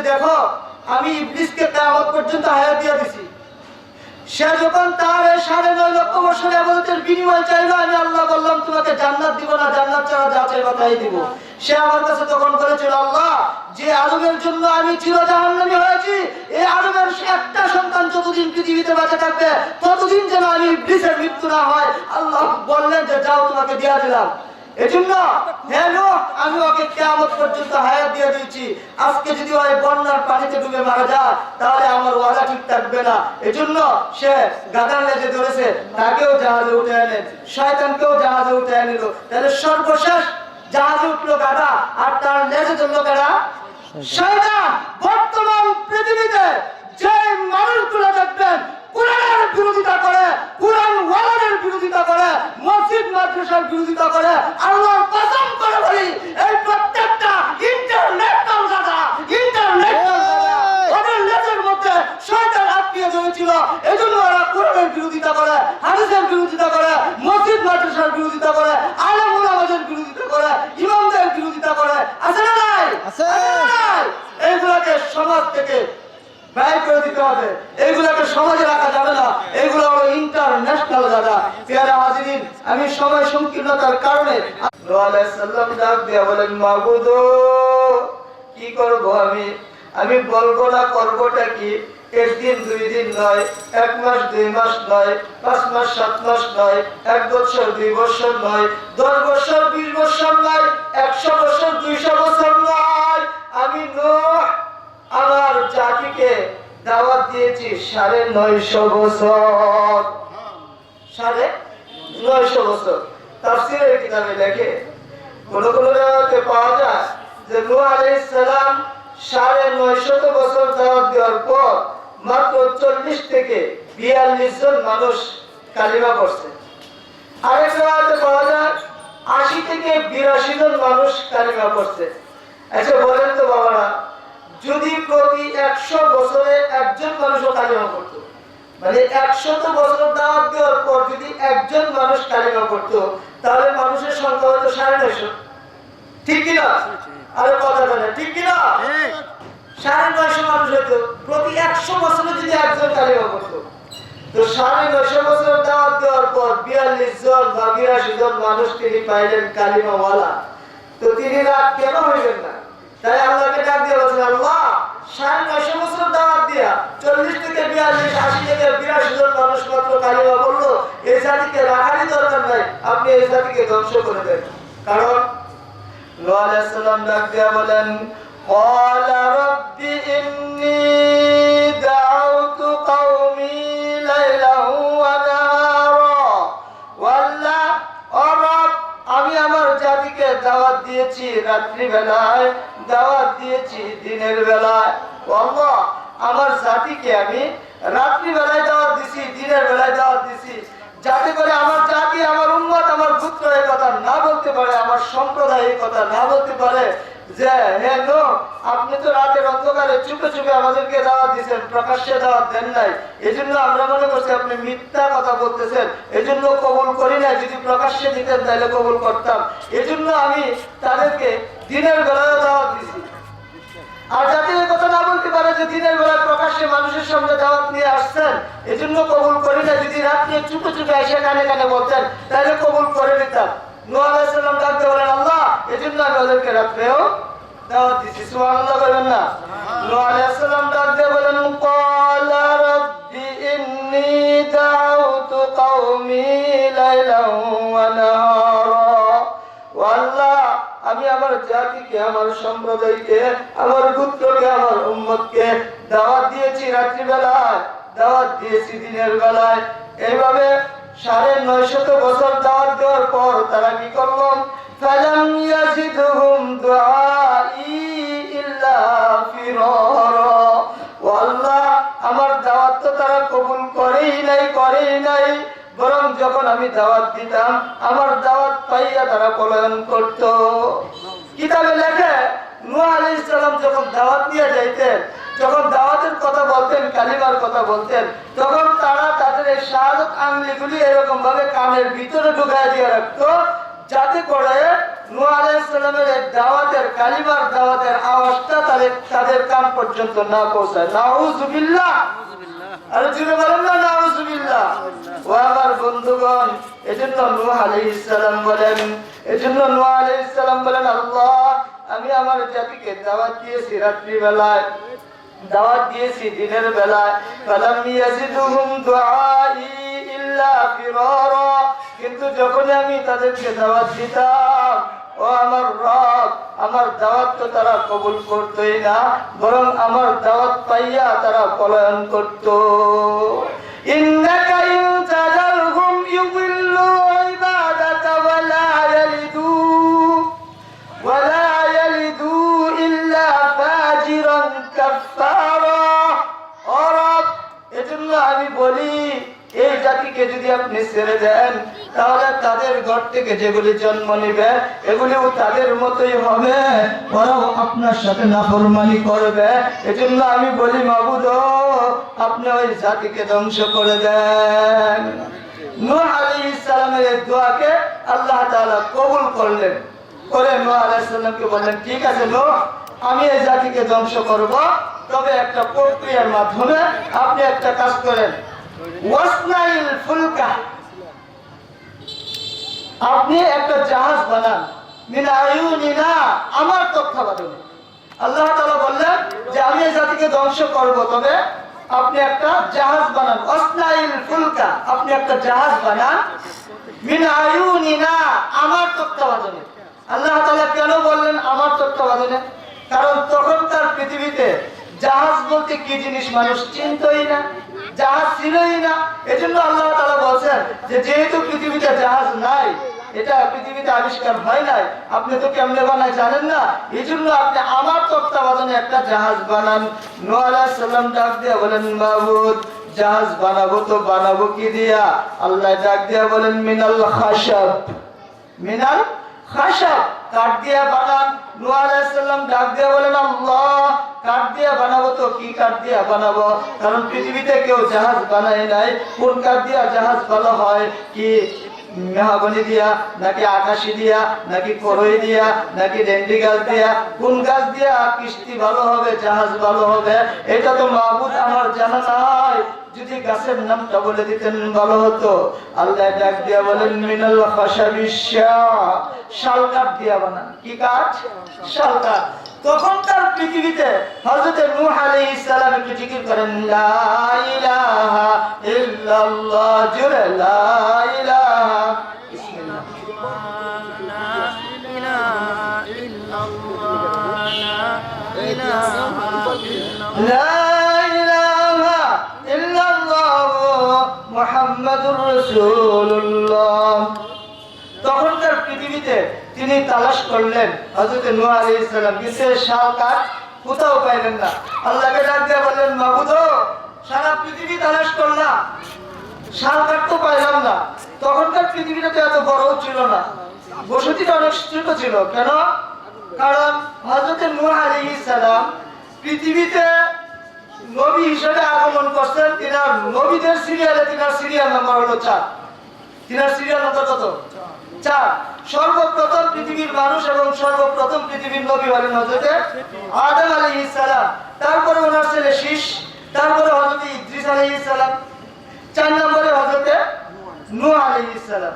যে দেখো আমি ইবলিসকে কিয়ামত পর্যন্ত হায়াত দিয়ে দিছি। সে যখন তার 9.5 লক্ষ বছর ইবাদতের বিনিময় চাইলো, আমি আল্লাহ বললাম তোমাকে জান্নাত দিব না, জান্নাত ছাড়া যা চাইবা তাই দিব। সে আমার কাছে তখন বলেছিল, আল্লাহ যে আদমের জন্য আমি চিরজাহান্নামী হয়েছি, এই আদমের একটা সন্তান যতদিন পৃথিবীতে বেঁচে থাকবে ততদিন যেন আমি ইবলিসের মৃত্যু না হয়। আল্লাহ বললেন যে যাও, তোমাকে দিয়া দিলাম। এজন্য হে নূহ, আমি ওকে কিয়ামত পর্যন্ত হায়াত দিয়ে দিয়েছি। আজকে যদি ওই বন্যার পানিতে ডুবে মারা যায় তাহলে আমার ওয়াদা ঠিক থাকবে না। এজন্য সে গাধার লেজে ধরেছে, তাকেও জাহাজে উঠে আনেন, শয়তানকেও জাহাজে উঠে আনিল। তাহলে সর্বশেষ জাহাজে উঠলো গাধা, আর তার লেজে ধরলো কারা? শয়তান। বর্তমান পৃথিবীতে যে মানুষগুলো দেখবেন কোরআনের বিরোধিতা করে, কোরআন ওয়ালাদের বিরোধিতা করে, মসজিদ মাদ্রাসার বিরোধিতা করে, আল্লাহর কসম করে বলি এই প্রত্যেকটা ইন্টারনেশনাল গাধা, ওদের লেজের মধ্যে শয়তান আটকিয়ে ধরেছিল। এজন্য ওরা কোরআনের বিরোধিতা করে, হাদিসের বিরোধিতা করে, মসজিদ মাদ্রাসার বিরোধিতা করে, আলেম ওলামাদের বিরোধিতা করে, ইমামদের বিরোধিতা করে। আছে না নাই? আছে। এইগুলাকে সমাজ থেকে ব্যয় করে দিতে হবে, এইগুলাকে সমাজে রাখা যাবে না। এইগুলো হলো ইন্টারন্যাশনাল গাধা। প্রিয় হাজিরিন, আমি সময় সংকীর্ণতার কারণে নূহ আলাইহিস সালাম ডাক দিয়ে বলেন, মাবুদ কি করব আমি বলবো না করবোটা কি? একদিন 2 দিন নয়, 1 মাস 2 মাস নয়, 5 মাস 7 মাস নয়, 1 বছর 2 বছর নয়, 10 বছর 20 বছর নয়, 100 বছর 200 বছর নয়। আমি নূহ আমার জাতিকে দাওয়াত দিয়েছি 950 বছর। 950 বছর। তাফসীরের কিতাবে লেখে, কোন কোন জায়গাতে পাওয়া যায় যে নূহ আলাইহিস সালাম 950 বছর দাওয়াত দেওয়ার পর মাত্র 40 থেকে 42 জন মানুষ কালিমা পড়ছে। আরেক জায়গাতে পাওয়া যায় 80 থেকে 82 জন মানুষ কালিমা পড়ছে। আচ্ছা বলেন তো বাবারা, যদি প্রতি 100 বছরে একজন মানুষও কালিমা পড়তো, মানে 100 বছর দাওয়াত দেওয়ার পর যদি একজন মানুষ কালিমা পড়তো, তাহলে মানুষের সংখ্যা হতো 950। ঠিক কিনা? আরে কথা বলে ঠিক কিনা? 950 মানুষ হতো প্রতি 100 বছরে যদি একজন কালিমা পড়তো। তো 950 বছর দাওয়াত দেওয়ার পর 42 জন বা 82 জন মানুষ তিনি পাইলেন কালিমাওয়ালা। তো তিনি রাগ কেন হইলেন না? তাই আল্লাহকে ডাক দিয়ে বলছেন, আল্লাহ 950 বছর দাওয়াত দিয়া 40 থেকে 42, 80 থেকে 82 জন মানুষ মাত্র কালিমা পড়লো, এই জাতিকে রাখারই দরকার নাই, আপনি এই জাতিকে ধ্বংস করে দেন। কারণ নূহ আলাইহিস সালাম ডাক দিয়া বলেন, ক্বালা রাব্বি ইন্নী দাউতু কওমি লাইলান ওয়া নাহারা, ওয়াল্লাহ ও রব, আমি আমার জাতিকে দাওয়াত দিয়েছি রাত্রি বেলায়, দাওয়াত দিয়েছি দিনের বেলায়। আল্লাহ আমার জাতিকে আমি রাত্রি বেলায় দাওয়াত দিছি, দিনের বেলায় দাওয়াত দিছি, যাতে করে আমার জাতি, আমার উম্মত, আমার গোত্র এই কথা না বলতে পারে, আমার সম্প্রদায় এই কথা না বলতে পারে যে হে নূহ, আপনি তো রাতের অন্ধকারে চুপে চুপে আমাদেরকে দাওয়াত দিয়েছেন, প্রকাশ্যে দাওয়াত দেন নাই। এজন্য আমরা মনে করছি আপনি মিথ্যা কথা বলতেছেন, এজন্য কবুল করি না। যদি প্রকাশ্যে দিতেন তাহলে কবুল করতাম। এজন্য আমি তাদেরকে দিনের বেলায় দাওয়াত দিছি। আর যাতে এই কথা না বলতে পারে যে দিনের বেলায় প্রকাশ্যে মানুষের সামনে দাওয়াত নিয়ে আসছেন, এজন্য কবুল করি না। যদি রাত্রে চুপে চুপে এসে কানে কানে বলতেন তাহলে কবুল করে নিতাম। নূহ আলাইহিস সালাম ডাকতে বলেন, আল্লাহ এজন্য আমি ওদেরকে রাত্রেও দাওয়াত দিছি। সুবহানাল্লাহ বলেন না? নূহ আলাইহিস সালাম ডাকতে বলেন, ক্বালা রাব্বি ইন্নী দাউতু কওমি লাইলান ওয়া নাহারা, আল্লাহ আমি আমার জাতিকে, আমার সম্প্রদায়কে, আমার গোত্রকে, আমার উম্মতকে দাওয়াত দিয়েছি রাত্রি বেলায়, দাওয়াত দিয়েছি দিনের বেলায়। এইভাবে 950 বছর দাওয়াত দেওয়ার পর তারা কি করলো? ফালাম ইয়াজিদহুম দুআই ইল্লা ফিরারা, আল্লাহ আমার দাওয়াত তো তারা কবুল করেই নাই, বরং যখন আমি দাওয়াত দিতাম আমার দাওয়াত পাইয়া তারা পলায়ন করত। কিতাবে লেখে নূহ আলাইহিস সালাম যখন দাওয়াত দিয়ে যাইতেন, যখন দাওয়াতের কথা বলতেন, কালিমার কথা বলতেন, তখন তারা তাদের এই শাহাদাত আঙ্গুলিগুলি এরকম ভাবে কানের ভিতরে ঢুকায় দিয়ে রাখতো, যাতে করে নূহ আলাইহিস সালামের এই দাওয়াতের কালিমার দাওয়াতের আওয়াজটা তাদের কান পর্যন্ত না পৌঁছায়। নাউযুবিল্লাহ। আর জুড়ে বলেন না নাউযুবিল্লাহ। ও আমার বন্ধুগণ, এজন্য নূহ আলাইহিস সালাম বলেন আল্লাহ, আমি আমার জাতিকে দাওয়াত দিয়েছি রাত্রি বেলায়, দাওয়াত দিয়েছি দিনের বেলায়, ফালাম ইয়াজিদুহুম দুআই ইল্লা ফিরারা, কিন্তু যখন আমি তাদেরকে দাওয়াত দিতাম, ও আমার রব, আমার দাওয়াত তো তারা কবুল করতই না, বরং আমার দাওয়াত পাইয়া তারা পলায়ন করত। ইন্নাকা ইন তাযারহুম ইউযিল্লু ইবাদাকা ওয়ালা ইয়ালিদু ইল্লা ফাজিরান কাফফারা। ও রব, এজন্য আমি বলি, এই জাতিকে যদি আপনি ছেড়ে দেন, তাহলে তাদের ঘর থেকে যেগুলি জন্ম নিবে এগুলিও তাদের মতোই হবে, ওরাও আপনার সাথে নাফরমানি করবে। এজন্য আমি বলি মাবুদ, আপনি ওই জাতিকে ধ্বংস করে দেন। নূহ আলাইহিস সালামের এই দোয়াকে আল্লাহ তাআলা কবুল করলেন, করে নূহ আলাইহিস সালামকে বললেন, ঠিক আছে নূহ, আমি এই জাতিকে ধ্বংস করব, তবে একটা প্রক্রিয়ার মাধ্যমে আপনি একটা কাজ করেন, ওয়াসনাইল ফুলকা, আপনি একটা জাহাজ বানান, মিন আয়ুনিনা, আমার তত্ত্বাবধানে। আল্লাহ তাআলা বললেন যে আমি এই জাতিকে ধ্বংস করব, তবে আপনি একটা জাহাজ বানান, ওয়াসনাইল ফুলকা, আপনি একটা জাহাজ বানান, মিন আয়ুনিনা, আমার তত্ত্বাবধানে। আল্লাহ তাআলা কেন বললেন আমার তত্ত্বাবধানে? কারণ তখনকার পৃথিবীতে জাহাজ বলতে কি জিনিস মানুষ চিনতই না, জাহাজ ছিলই না। এজন্য আল্লাহ তাআলা বলেন যে যেহেতু পৃথিবীতে জাহাজ নাই, এটা পৃথিবীতে আবিষ্কার হয় নাই, আপনি তো কেমনে বানায় জানেন না, এজন্য আপনি আমার তত্ত্বাবধানে একটা জাহাজ বানান। নূহ আলাইহিস সালাম ডাক দিয়ে বলেন, মাবুদ, জাহাজ বানাবো তো বানাবো কি দিয়া? আল্লাহ ডাক দিয়ে বলেন, মিনাল খাশাব, মিনাল খাশাব, কাঠ দিয়া বানান। নূহ আলাইহিস সালাম ডাক দিয়ে বলেন, আল্লাহ, কাঠ দিয়া বানাবো তো কি কাঠ দিয়া বানাবো? কারণ পৃথিবীতে কেউ জাহাজ বানায় নাই। কোন কাঠ দিয়া জাহাজ ভালো হয়? কি মেহগনি দিয়া, নাকি আকাশি দিয়া, নাকি করই দিয়া, নাকি রেন্ডি গাছ দিয়া? কোন গাছ দিয়া কিস্তি ভালো হবে, জাহাজ ভালো হবে? এটা তো মাবুদ আমার জানা নাই, যদি গাছের নামটা বলে দিতেন ভালো হতো। আল্লাহ ডাক দিয়া বলেন, মিনাল খাশাবিশ, শাল কাঠ দিয়া বানান। কি কাঠ? শাল কাঠ। তখনকার পৃথিবীতে হযরত নূহ আলাইহিস সালাম একটু জিকির করেন, লা ইলাহা ইল্লাল্লাহ, জুরে লা ইলাহা বিসমিল্লাহ, লা ইলাহা ইল্লাল্লাহ, লা ইলাহা ইল্লাল্লাহ মুহাম্মাদুর রাসূলুল্লাহ। তখনকার পৃথিবীতে তিনি তালাশ করলেন, হযরত নূহ আলাইহিস সালাম বিশেষ শাল কাঠ কোথাও পাইলেন না। আল্লাহকে ডাক দিয়ে বললেন, মাবুদ, সারা পৃথিবী তালাশ করলাম, শাল কাঠ তো পাইলাম না। তখনকার পৃথিবীটা তো এত বড় ছিল না, বসতিটা অনেক ছোট ছিল। কেন? কারণ হযরত নূহ আলাইহিস সালাম পৃথিবীতে নবী হিসেবে আগমন করছেন। তিনার নবীদের সিরিয়ালে তিনার সিরিয়াল নাম্বার হলো 4। তিনার সিরিয়াল নাম্বার কত? 4। সর্বপ্রথম পৃথিবীর মানুষ এবং সর্বপ্রথম পৃথিবীর নবী হলেন হযরত আদম আলাইহিস সালাম, তারপরে ওনার ছেলে শীশ, তারপরে হযরত ইদ্রিস আলাইহিস সালাম, 4 নম্বরে হযরত নূহ আলাইহিস সালাম।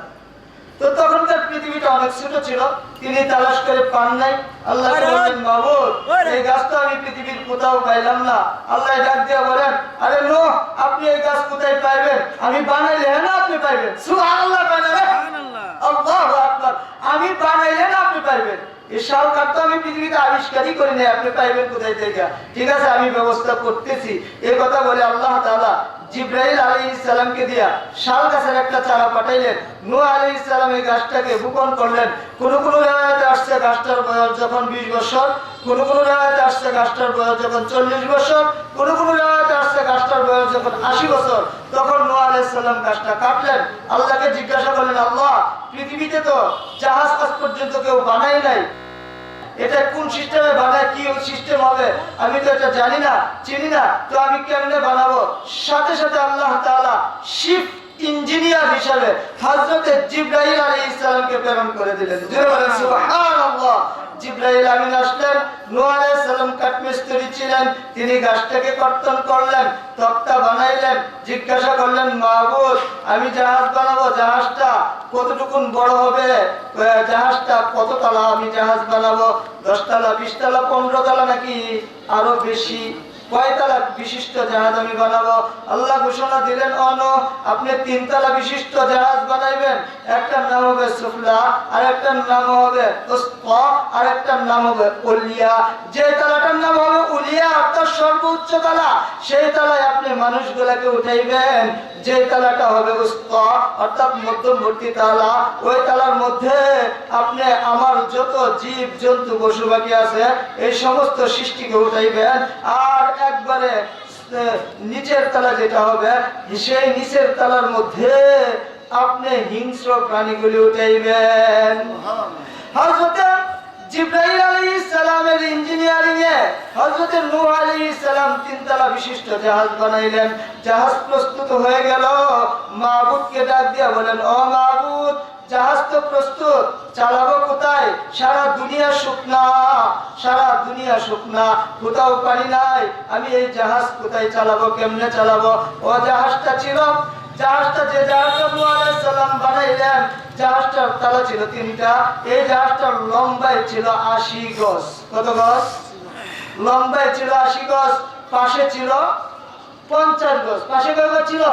তো তখনকার পৃথিবীটা অনেক ছোট ছিল, তিনি তালাশ করে পান নাই। আল্লাহ বলেন, মাবুদ, এই গাছ তো আমি পৃথিবীর কোথাও পাইলাম না। আল্লাহ ডাক দিয়ে বলেন, আরে নূহ, আপনি এই গাছ কোথায় পাইবেন? আমি বানাইলে না আপনি পাইবেন। সুবহানাল্লাহ, আল্লাহু আকবার, আমি বানাইলে না আপনি পাইবেন। এই শাল কাঠ তো আমি পৃথিবীতে আবিষ্কারই করি নাই, আপনি পাইবেন কোথায় থেকে? ঠিক আছে, আমি ব্যবস্থা করতেছি। এই কথা বলে আল্লাহ তাআলা জিবরাইল আলাইহিস সালামকে দিয়া শাল গাছের একটা চারা পাঠাইলেন। নূহ আলাইহিস সালাম এই গাছটাকে বপন করলেন। কোন রিওয়ায়াতে আসছে গাছটার বয়স যখন 20 বছর, কোন রিওয়ায়াতে আসছে গাছটার বয়স যখন 40 বছর, কোন রিওয়ায়াতে আসছে গাছটার বয়স যখন 80 বছর। তখন নূহ আলাইহিস সালাম গাছটা কাটলেন। আল্লাহকে জিজ্ঞাসা করলেন, আল্লাহ, পৃথিবীতে তো জাহাজ আজ পর্যন্ত কেউ বানায় নাই, এটা কোন সিস্টেমে বানায়, কি সিস্টেম হবে আমি তো এটা জানি না, চিনি না, তো আমি কেমনে বানাবো? সাথে সাথে আল্লাহ তাআলা শিপ ইঞ্জিনিয়ার হিসাবে হযরত জিবরাইল আলাইহিস সালামকে প্রেরণ করে দিলেন। জোরে বলেন সুবহানাল্লাহ। জিবরাইল আমিন আসলেন। নূহ আলাইহিস সালাম কাঠমিস্ত্রি ছিলেন, তিনি গাছটাকে কর্তন করলেন, তক্তা বানাইলেন। জিজ্ঞাসা করলেন, মাহবুব আমি জাহাজ বানাবো, জাহাজটা কতটুকুন বড় হবে, জাহাজটা কত তলা আমি জাহাজ বানাবো, 10 তলা, 20 তলা, 15 তলা নাকি আরো বেশি, কয়তলা বিশিষ্ট জাহাজ আমি বানাবো? আল্লাহ ঘোষণা দিলেন, আপনি 3 তলা বিশিষ্ট জাহাজ বানাইবেন। একটার নাম হবে সুফলা, আর একটার নাম হবে উসফা, আর একটার নাম হবে উলিয়া। যে তলাটার নাম হবে উলিয়া অর্থাৎ সর্বোচ্চ তলা, সেই তলায় আপনি মানুষগুলোকে উঠাইবেন। যে তলাটা হবে উসফা অর্থাৎ মধ্যবর্তী তলা, ওই তলার মধ্যে আপনি আমার যত জীব জন্তু পশু পাখি আছে এই সমস্ত সৃষ্টিকে উঠাইবেন। আর একবারে নিচের তলা যেটা হবে, সেই নিচের তলার মধ্যে আপনি হিংস্র প্রাণীগুলি উঠাইবেন। হযরত জিবরাইল আলাইহিস সালামের ইঞ্জিনিয়ারিং এ হযরত নূহ আলাইহিস সালাম 3 তলা বিশিষ্ট জাহাজ বানাইলেন। জাহাজ প্রস্তুত হয়ে গেল। মাবুদকে ডাক দিয়ে বলেন, ও মাবুদ জাহাজ তো প্রস্তুত, চালাবো কোথায়? সারা দুনিয়া শুকনা, সারা দুনিয়া শুকনা, কোথাও পানি নাই, আমি এই জাহাজ কোথায় চালাবো, কেমনে চালাবো? ও জাহাজটা ছিল, জাহাজটা যে জাহাজটা নূহ আলাইহিস সালাম বানাইলেন, জাহাজটার তলা ছিল 3টা। এই জাহাজটার লম্বাই ছিল 80 গজ। কত গজ? লম্বাই ছিল 80 গজ, পাশে ছিল 50 গজ। পাশে কয় গজ ছিল?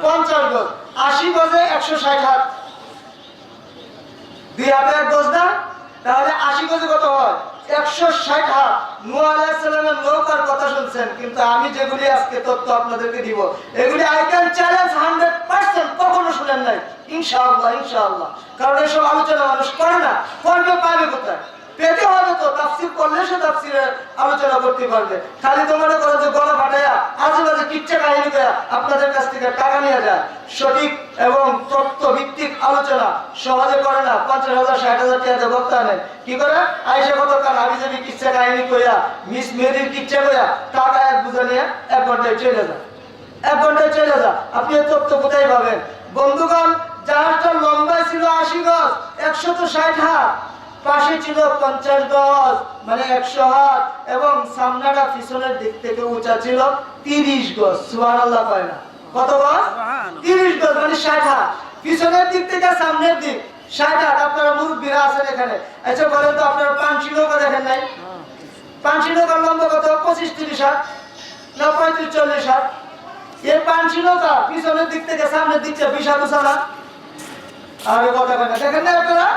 50 গজ। 80 গজে 160 হাত, 2 হাতে 1 গজ না? তাহলে 80 গজে কত হয়? 160 হাত। নূহ আলাইহিস সালামের নৌকার কথা শুনছেন, কিন্তু আমি যেগুলি আজকে তথ্য আপনাদেরকে দিব এগুলি আই ক্যান চ্যালেঞ্জ 100% কখনো শুনেন নাই। ইনশাআল্লাহ, ইনশাআল্লাহ। কারণ এসব আলোচনা মানুষ করে না, করবে পাবে কোথায়? পেতে হবে তো, তাফসীর করলে সে তাফসীরের আলোচনা করতে পারবে। খালি তো মনে করো যে গলা ফাটাইয়া আজেবাজে কিচ্ছা কাহিনী করে আপনাদের কাছ থেকে টাকা নিয়ে যায়। সঠিক এবং তথ্য ভিত্তিক আলোচনা সহজে করে না। 50,000 60,000 টাকা দিয়ে বক্তা নেন, কি করে? আইসা কত কাল আমি যদি কিচ্ছা কাহিনী কইয়া মিস মেরির কিচ্ছা কইয়া টাকা এক বুঝা নিয়ে 1 ঘন্টায় চলে যায়, 1 ঘন্টায় চলে যায়। আপনি এই তথ্য কোথায় পাবেন? বন্ধুগণ, জাহাজটার লম্বাই ছিল 80 গজ, 160 হাত, পাশে ছিল 50 গজ মানে 100 হাত, এবং সামনাটা পিছনের দিক থেকে উঁচা ছিল 30 গজ। সুবহানাল্লাহ কয় না? কত গজ? 30 গজ মানে 60 হাত। পিছনের দিক থেকে সামনের দিক 60 হাত। আপনারা মুরব্বীরা আছেন এখানে, আচ্ছা বলেন তো, আপনারা পানসি নৌকা দেখেন নাই? পানসি নৌকার লম্বা কত? 25-30 হাত না 35-40 হাত। এই পানসি নৌকা পিছনের দিক থেকে সামনের দিকটা 20 হাত উঁচা না? আর কথা কয় না, দেখেন না আপনারা?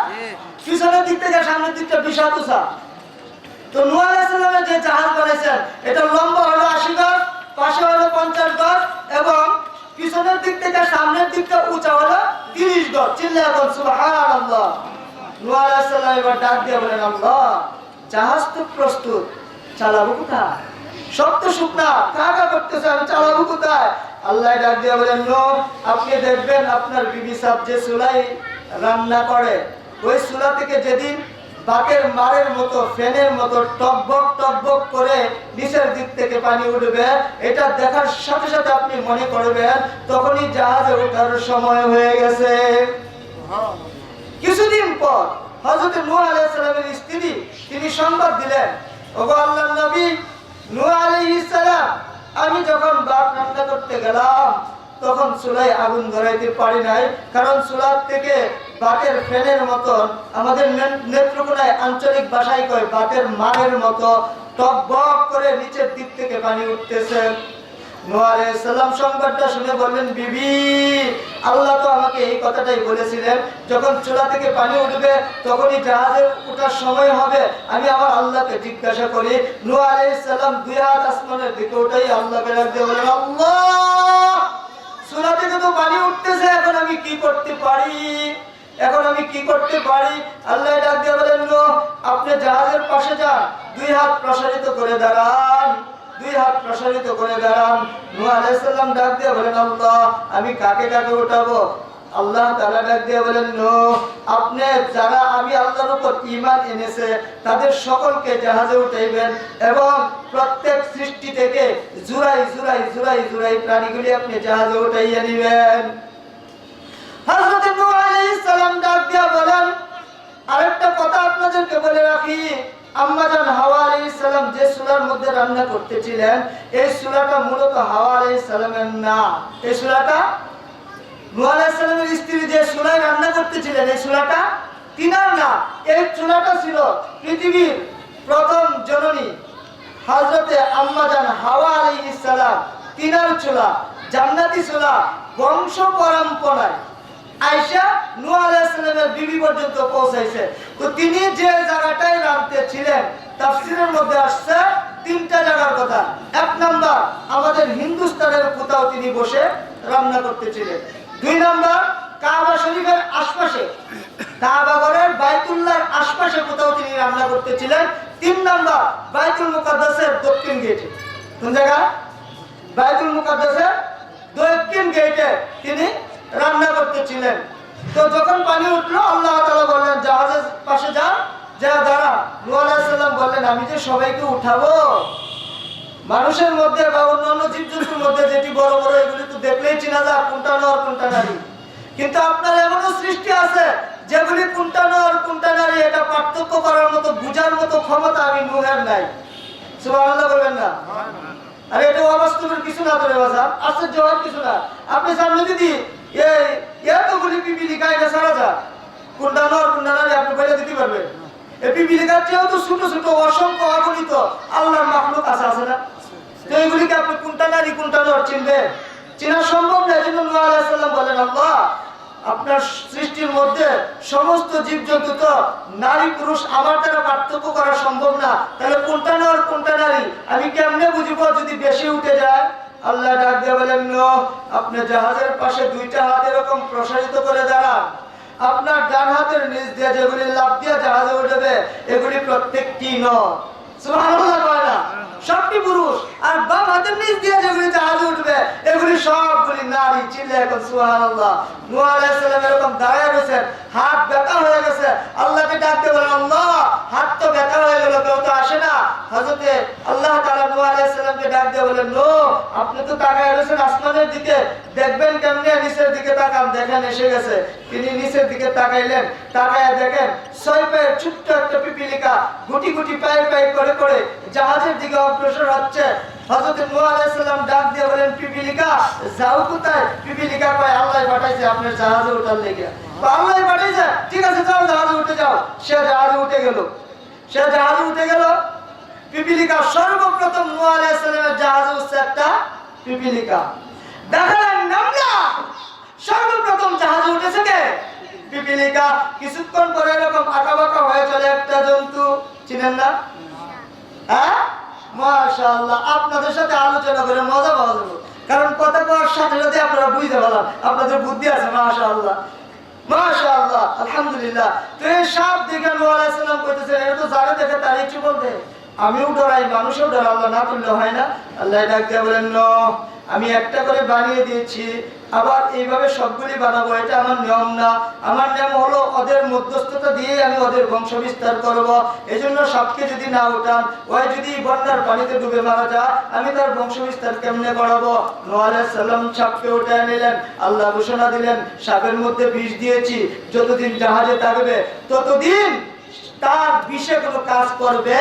পিছনের দিক থেকে সামনের দিকটা 20 হাত উঁচা। তো নূহ আলাইহিস সালামের যে জাহাজ বানাইছেন এটা লম্বা হলো 80 গজ, পাশে হলো 50 গজ, এবং পিছনের দিক থেকে সামনের দিকটা উঁচা হলো 30 গজ। চিল্লায়া বল সুবহানাল্লাহ। নূহ আলাইহিস সালাম এবার ডাক দিয়ে বলেন, আল্লাহ জাহাজ তো প্রস্তুত, চালাবো কোথায়? সব তো শুকনা, কাকা করতেছে, আমি চালাবো কোথায়? আল্লাহ ডাক দিয়ে বলেন, নূহ আপনি দেখবেন আপনার বিবি সাহেব যে চুলাই রান্না করে, ওই চুলা থেকে যেদিন বাকের মারের মতো ফ্যানের মতো টকবক টকবক করে নিচের দিক থেকে পানি উঠবে, এটা দেখার সাথে সাথে আপনি মনে করবেন তখনই জাহাজে ওঠার সময় হয়ে গেছে। কিছুদিন পর হযরত নূহ আলাইহিস সালামের স্ত্রী তিনি সংবাদ দিলেন, ওগো আল্লাহর নবী নূহ আলাইহিস সালাম, আমি যখন ভাত রান্না করতে গেলাম তখন চুলায় আগুন ধরাইতে পারি নাই, কারণ চুলার থেকে বাতের ফ্যানের মতন, আমাদের নেত্রকোনায় আঞ্চলিক ভাষায় কয় বাতের মারের মতো টকবক করে নিচের দিক থেকে পানি উঠতেছে। নূহ আলাইহিস সালাম সংবাদটা শুনে বললেন, বিবি আল্লাহ তো আমাকে এই কথাটাই বলেছিলেন, যখন চুলা থেকে পানি উঠবে তখনই জাহাজের ওঠার সময় হবে, আমি আমার আল্লাহকে জিজ্ঞাসা করি। নূহ আলাইহিস সালাম 2 হাত আসমানের দিকে উঠাই আল্লাহকে ডাক দিয়ে বলেন, আল্লাহ চুলা থেকে তো পানি উঠতেছে, এখন আমি কি করতে পারি? এখন আমি কি করতে পারি? আল্লাহ ডাক দিয়ে বলেন, নূহ আপনি জাহাজের পাশে যান, 2 হাত প্রসারিত করে দাঁড়ান, 2 হাত প্রসারিত করে দাঁড়ান। নূহ আলাইহিস সালাম ডাক দিয়ে বলেন, আল্লাহ আমি কাকে কাকে উঠাবো? আল্লাহ তাআলা ডাক দিয়ে বলেন, নূহ আপনি যারা আমি আল্লাহর উপর ঈমান এনেছে তাদের সকলকে জাহাজে উঠাইবেন, এবং প্রত্যেক সৃষ্টি থেকে জুরাই জুরাই জুরাই জুরাই প্রাণীগুলি আপনি জাহাজে উঠাইয়া নেবেন। হযরত নূহ আলাইহিস সালাম ডাক দিয়া বলেন, আরেকটা কথা আপনাদেরকে বলে রাখি, আম্মাজান হাওয়া আলাইহিস সালাম যে চুলার মধ্যে রান্না করতেছিলেন, এই চুলাটা মূলত হাওয়া আলাইহিস সালামের না। এই চুলাটা নূহ আলাইহিস সালামের স্ত্রী যে চুলায় রান্না করতেছিলেন, এই চুলাটা তিনার না। এই চুলাটা ছিল পৃথিবীর প্রথম জননী হযরতে আম্মাজান হাওয়া আলাইহিস সালাম, তিনার চুলা, জান্নাতি চুলা, বংশ পরম্পরায় আয়েশা নূহ আলাইহিস সালামের বিবি পর্যন্ত পৌঁছাইছে। তো তিনি যে জায়গাটায় রাঁধতেছিলেন, তাফসীরের মধ্যে আসছে তিনটা জায়গার কথা। এক নাম্বার, আমাদের হিন্দুস্তানের কোথাও তিনি বসে রান্না করতেছিলেন। দুই নাম্বার, কাবা শরীফের আশপাশে, কাবা ঘরের বাইতুল্লাহর আশপাশে কোথাও তিনি রান্না করতেছিলেন। তিন নাম্বার, বাইতুল মুকাদ্দাসের দক্ষিণ গেটে। কোন জায়গা? বাইতুল মুকাদ্দাসের দক্ষিণ গেটে তিনি রান্না করতেছিলেন। তো যখন পানি উঠলো, আল্লাহ তাআলা বললেন জাহাজের পাশে যান, যা দাঁড়া। নূহ আলাইহিস সালাম বললেন, আমি যে সবাইকে উঠাবো, মানুষের মধ্যে বা অন্যান্য জীবজন্তুর মধ্যে যেটি বড় বড়, এগুলি তো দেখলেই চিনা যায় কোনটা নর কোনটা নারী। কিন্তু আপনার এমনও সৃষ্টি আছে যেগুলি কোনটা নর কোনটা নারী এটা পার্থক্য করার মতো, বুঝার মতো ক্ষমতা আমি নূহের নাই। সুবহানাল্লাহ বলবেন না? আরে এটা অবাস্তবের কিছু না, ধরে বাজার আশ্চর্য হওয়ার কিছু না। আপনি সামনে যদি এই এতগুলি পিপিলিকা এটা সারা যায়, কোনটা নর কোনটা নারী আপনি বলে দিতে পারবেন? এই পিপিলিকার চেয়েও তো ছোট ছোট অসংখ্য অগণিত আল্লাহর মাখলুক আছে না? তো এগুলিকে আপনি কোনটা নারী কোনটা নর চিনবেন? চেনা সম্ভব না। এজন্য নূহ আলাইহিস সালাম বলেন, আল্লাহ আপনার সৃষ্টির মধ্যে সমস্ত জীবজন্তু তো নারী পুরুষ, আমার দ্বারা পার্থক্য করা সম্ভব না, তাহলে কোনটা নর কোনটা নারী আমি কেমনে বুঝবো যদি বেশি উঠে যায়? আল্লাহ ডাক দিয়ে বলেন, নূহ আপনি জাহাজের পাশে দুইটা হাত এরকম প্রসারিত করে দাঁড়ান। আপনার ডান হাতের নিচ দিয়ে যেগুলি লাফ দিয়ে জাহাজে উঠবে, এগুলি প্রত্যেকটি নর। সুবহানাল্লাহ কয় না? সবটি পুরুষ। আর বাম হাতের নিচ দিয়ে যেগুলি জাহাজে উঠবে, এগুলি সবগুলি নারী। চিল্লা এখন সুবহানাল্লাহ। নূহ আলাইহিস সালাম এরকম দাঁড়ায় রয়েছেন, হাত ব্যথা হয়ে গেছে। আল্লাহকে ডাকতে বলেন, আল্লাহ হাত তো ব্যথা হয়ে গেল, কেউ তো আসে না। হযরতে আল্লাহ তাআলা নূহ আলাইহিস সালামকে ডাক দিয়ে বলেন, নূহ আপনি তো তাকায় রয়েছেন আসমানের দিকে, দেখবেন কেমনে? নিচের দিকে তাকান, দেখেন এসে গেছে। তিনি নিচের দিকে তাকাইলেন, তাকায় দেখেন 6 পায়ের ছোট্ট একটা পিপিলিকা গুটি গুটি পায়ে পায়ে করে করে জাহাজের দিকে অগ্রসর হচ্ছে। হযরত নূহ আলাইহিস সালাম ডাক দিয়ে বলেন, পিপিলিকা যাও কোথায়? পিপিলিকা কয়, আল্লাহ পাঠাইছে আপনার জাহাজে ওঠার লেগে। আল্লাহ পাঠাইছে, ঠিক আছে যাও জাহাজে উঠে যাও। সে জাহাজে উঠে গেল। পিপিলিকা সর্বপ্রথম নূহ আলাইহিস সালামের জাহাজে উঠছে একটা পিপিলিকা। দেখালেন নামলা সর্বপ্রথম জাহাজে উঠেছে কে? পিপিলিকা। কিছুক্ষণ পরে এরকম আঁকা বাঁকা হয়ে চলে একটা জন্তু, চিনেন না? হ্যাঁ মাশাআল্লাহ, আপনাদের সাথে আলোচনা করে মজা পাওয়া যাবে, কারণ কথা কওয়ার সাথে সাথে আপনারা বুঝতে পারলাম, আপনাদের বুদ্ধি আছে। মাশাআল্লাহ মাশাআল্লাহ, আলহামদুলিল্লাহ। তো এই সাপ দেখে নূহ আলাইহিস সালাম কইতেছেন, এটা তো যারা দেখে তার একটু বলতে, আমিও ডরাই, মানুষও ডরাই, আল্লাহ না করলে হয় না। আল্লাহ ডাক দিয়ে বলেন, নূহ আমি একটা করে বানিয়ে দিয়েছি, আবার এইভাবে সবগুলি বানাবো, এটা আমার নিয়ম না। আমার নিয়ম হলো ওদের মধ্যস্থতা দিয়ে আমি ওদের বংশ বিস্তার করবো। এজন্য সাপকে যদি না উঠান, ওই যদি বন্যার পানিতে ডুবে মারা যায়, আমি তার বংশ বিস্তার কেমনে করাবো? নূহ আলাইহিস সালাম সাপকে উঠায় নিলেন। আল্লাহ ঘোষণা দিলেন, সাপের মধ্যে বিষ দিয়েছি, যতদিন জাহাজে থাকবে ততদিন তার বিষে কোনো কাজ করবে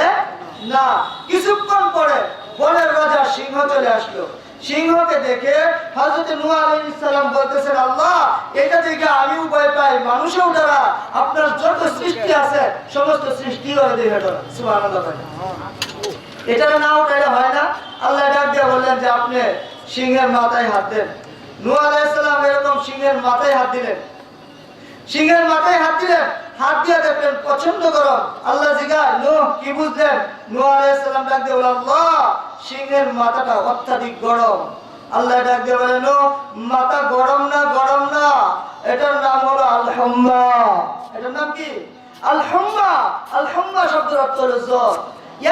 না। কিছুক্ষণ পরে বনের রাজা সিংহ চলে আসলো। সিংহকে দেখে হযরত নূহ আলাইহিস সালাম বলতেছেন, আল্লাহ এটা দেখে আমিও ভয় পাই, মানুষও ডরা, আপনার যত সৃষ্টি আছে সমস্ত সৃষ্টি হয়ে দেখে ডরা। সুবহানাল্লাহ। এটা না উঠাইলে হয় না। আল্লাহ ডাক দিয়ে বললেন যে আপনি সিংহের মাথায় হাত দেন। নূহ আলাইহিস সালাম এরকম সিংহের মাথায় হাত দিলেন। হাত দিয়ে দেখলেন প্রচন্ড গরম। আল্লাহ জিজ্ঞাসা, নূহ কি বুঝলেন? নূহ আলাইহিস সালাম ডাক দিয়ে বললেন, আল্লাহ সিংহের মাথাটা অত্যাধিক গরম। আল্লাহ ডাক দিয়ে বলেন, নূহ মাথা গরম না, এটার নাম হলো আল-হুম্মা। এটার নাম কি? আল-হুম্মা। আল-হুম্মা শব্দের অর্থ হলো জ্বর।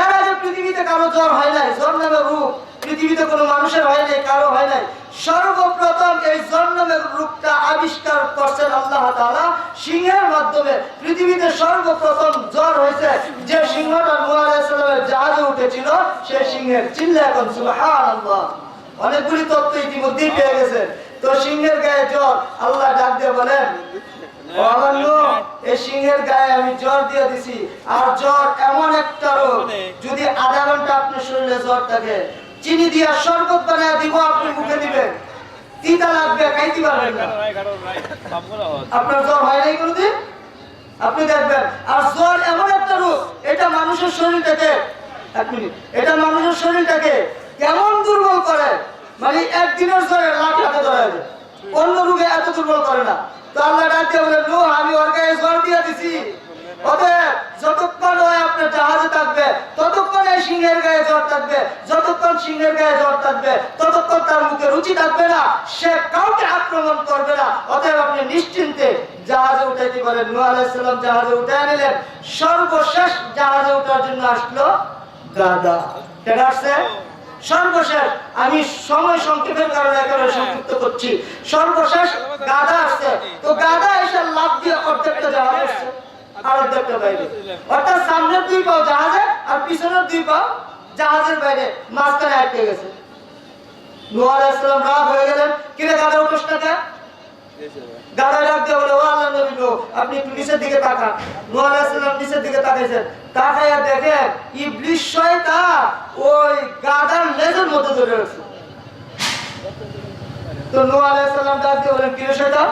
এর আগে পৃথিবীতে কারো জ্বর হয় নাই। জ্বর নামে রোগ পৃথিবীতে কোনো মানুষের হয় নাই, কারো হয় নাই। সর্বপ্রথম এই জ্বর নামের রোগটা আবিষ্কার করছেন আল্লাহ তাআলা সিংহের মাধ্যমে। পৃথিবীতে সর্বপ্রথম জ্বর হয়েছে যে সিংহটা নূহ আলাইহিস সালামের জাহাজে উঠেছিল, সেই সিংহের। চিল্লা এখন সুবহানাল্লাহ। অনেকগুলি তথ্য ইতিমধ্যেই পেয়ে গেছেন। তো সিংহের গায়ে জ্বর, আল্লাহ ডাক দিয়ে বলেন ও আমার নূহ, এই সিংহের গায়ে আমি জ্বর দিয়ে দিছি। আর জ্বর এমন একটা রোগ, যদি আধা ঘন্টা আপনার শরীরে জ্বর থাকে, চিনি দিয়া শরবত বানায় দিব, আপনি মুখে দিবেন, তিতা লাগবে, খাইতে পারবেন না। আপনার জ্বর হয় নাই কোনোদিন? আপনি দেখবেন। আর জ্বর এমন একটা রোগ, এটা মানুষের শরীরটাকে, এক মিনিট, এটা মানুষের শরীরটাকে কেমন দুর্বল করে, মানে একদিনের জ্বরে লাখ হাতে ধরা যায়, অন্য রোগে এত দুর্বল করে না। তো আল্লাহ ডাক দিয়ে বলেন নূহ, আমি ওর গায়ে জ্বর দিয়ে দিছি, অতএব যতক্ষণ ওই আপনার জাহাজে থাকবে ততক্ষণ এই সিংহের গায়ে জ্বর থাকবে, যতক্ষণ সিংহের গায়ে জ্বর থাকবে ততক্ষণ তার মুখে রুচি থাকবে না, সে কাউকে আক্রমণ করবে না। অতএব আপনি নিশ্চিন্তে জাহাজে উঠাইতে পারেন। নূহ আলাইহিস সালাম জাহাজে উঠায় নিলেন। সর্বশেষ জাহাজে ওঠার জন্য আসলো গাধা। কেন আসছে? সর্বশেষ, আমি সময় সংক্ষেপের কারণে একেবারে সংক্ষিপ্ত করছি, সর্বশেষ গাধা আসছে। তো গাধা এসে লাফ দিয়ে অর্ধেকটা জাহাজ আসছে আর অর্ধেকটা বাইরে, অর্থাৎ সামনের দুই পাও জাহাজে আর পিছনের দুই পাও জাহাজের বাইরে, মাঝখানে আটকে গেছে। নূহ আলাইহিস সালাম রাগ হয়ে গেলেন, কিরে গাধা উঠোস না কেন? গাধা ডাক দিয়ে বলে ও আল্লাহর নবী নূহ, আপনি একটু নিচের দিকে তাকান। নূহ আলাইহিস সালাম নিচের দিকে তাকাইছেন, তাকাইয়া দেখেন ইবলিস শয়তান ওই গাধার লেজের মধ্যে ধরে আছে। তো নূহ আলাইহিস সালাম ডাক দিয়ে বলেন কিরে শয়তান,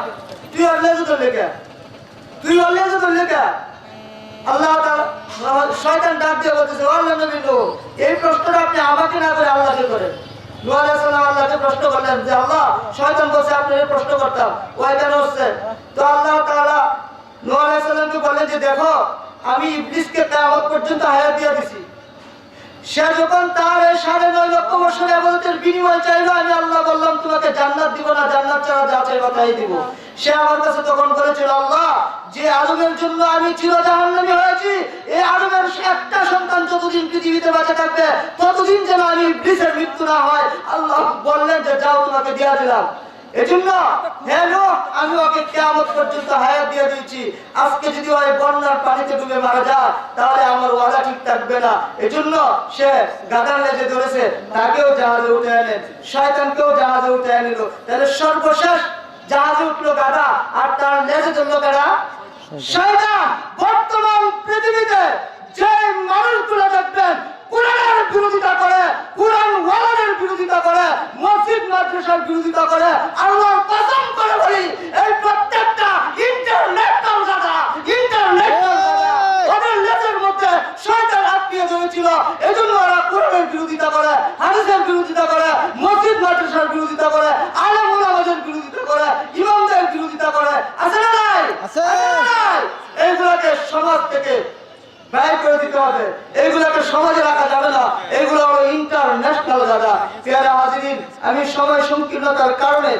তুই ওর লেজে ধরলি কেন? তুই ওর লেজে ধরলি কেন? আল্লাহ তাআলা, শয়তান ডাক দিয়ে বলতেছে ও আল্লাহর নবী নূহ, এই প্রশ্নটা আপনি আমাকে না করে আল্লাহকে করেন। নূহ আলাইহিস সালাম আল্লাহকে প্রশ্ন করলেন যে আল্লাহ, শয়তান বলছে আপনি এই প্রশ্ন করতাম, ওই কেন হচ্ছে? তো আল্লাহ তাআলা নূহ আলাইহিস সালামকে বলেন যে দেখো, আমি ইবলিসকে কিয়ামত পর্যন্ত হায়াত দিয়ে দিছি। সে যখন তার 9.5 লক্ষ বছর ইবাদতের বিনিময় চাইলো, আমি আল্লাহ বললাম তোমাকে জান্নাত দিব না, জান্নাত ছাড়া যা চাইবা তাই দিব। সে আমার কাছে তখন বলেছিল আল্লাহ, যে আদমের জন্য আমি চিরজাহান্নামী হয়েছি, এই আদমের একটা সন্তান যতদিন পৃথিবীতে বেঁচে থাকবে ততদিন যেন আমি ইবলিসের মৃত্যু না হয়। আল্লাহ বললেন যে যাও, তোমাকে দিয়া দিলাম। এজন্য হে নূহ, আমি ওকে কিয়ামত পর্যন্ত হায়াত দিয়ে দিয়েছি। আজকে যদি ওই বন্যার পানিতে ডুবে মারা যায় তাহলে আমার ওয়াদা ঠিক থাকবে না। এজন্য সে গাধার লেজে ধরেছে, তাকেও জাহাজে উঠে আনেন, শয়তানকেও জাহাজে উঠে আনিল। তাহলে সর্বশেষ জাহাজে উঠলো গাধা, আর তার লেজে ধরলো কারা? শয়তান। বর্তমান পৃথিবীতে যে মানুষগুলো দেখবেন কোরআনের বিরোধিতা করে, কোরআন ওয়ালাদের বিরোধিতা করে, মসজিদ মাদ্রাসার বিরোধিতা করে, আল্লাহর কসম করে বলি এই প্রত্যেকটা ইন্টারনেশনাল গাধা, ওদের লেজের মধ্যে শয়তান আটকিয়ে ধরেছিল। এজন্য ওরা কোরআনের বিরোধিতা করে, হাদিসের বিরোধিতা করে, মসজিদ মাদ্রাসার বিরোধিতা করে, আলেম ওলামাদের বিরোধিতা করে, ইমামদের বিরোধিতা করে। আছে না নাই? আছে। এইগুলোকে সমাজ থেকে ব্যয় করে দিতে হবে, এইগুলোকে সমাজে রাখা যাবে না। এইগুলো হলো ইন্টারন্যাশনাল গাধা। পেয়ারা হাজিরিন, আমি সময় সংকীর্ণতার কারণে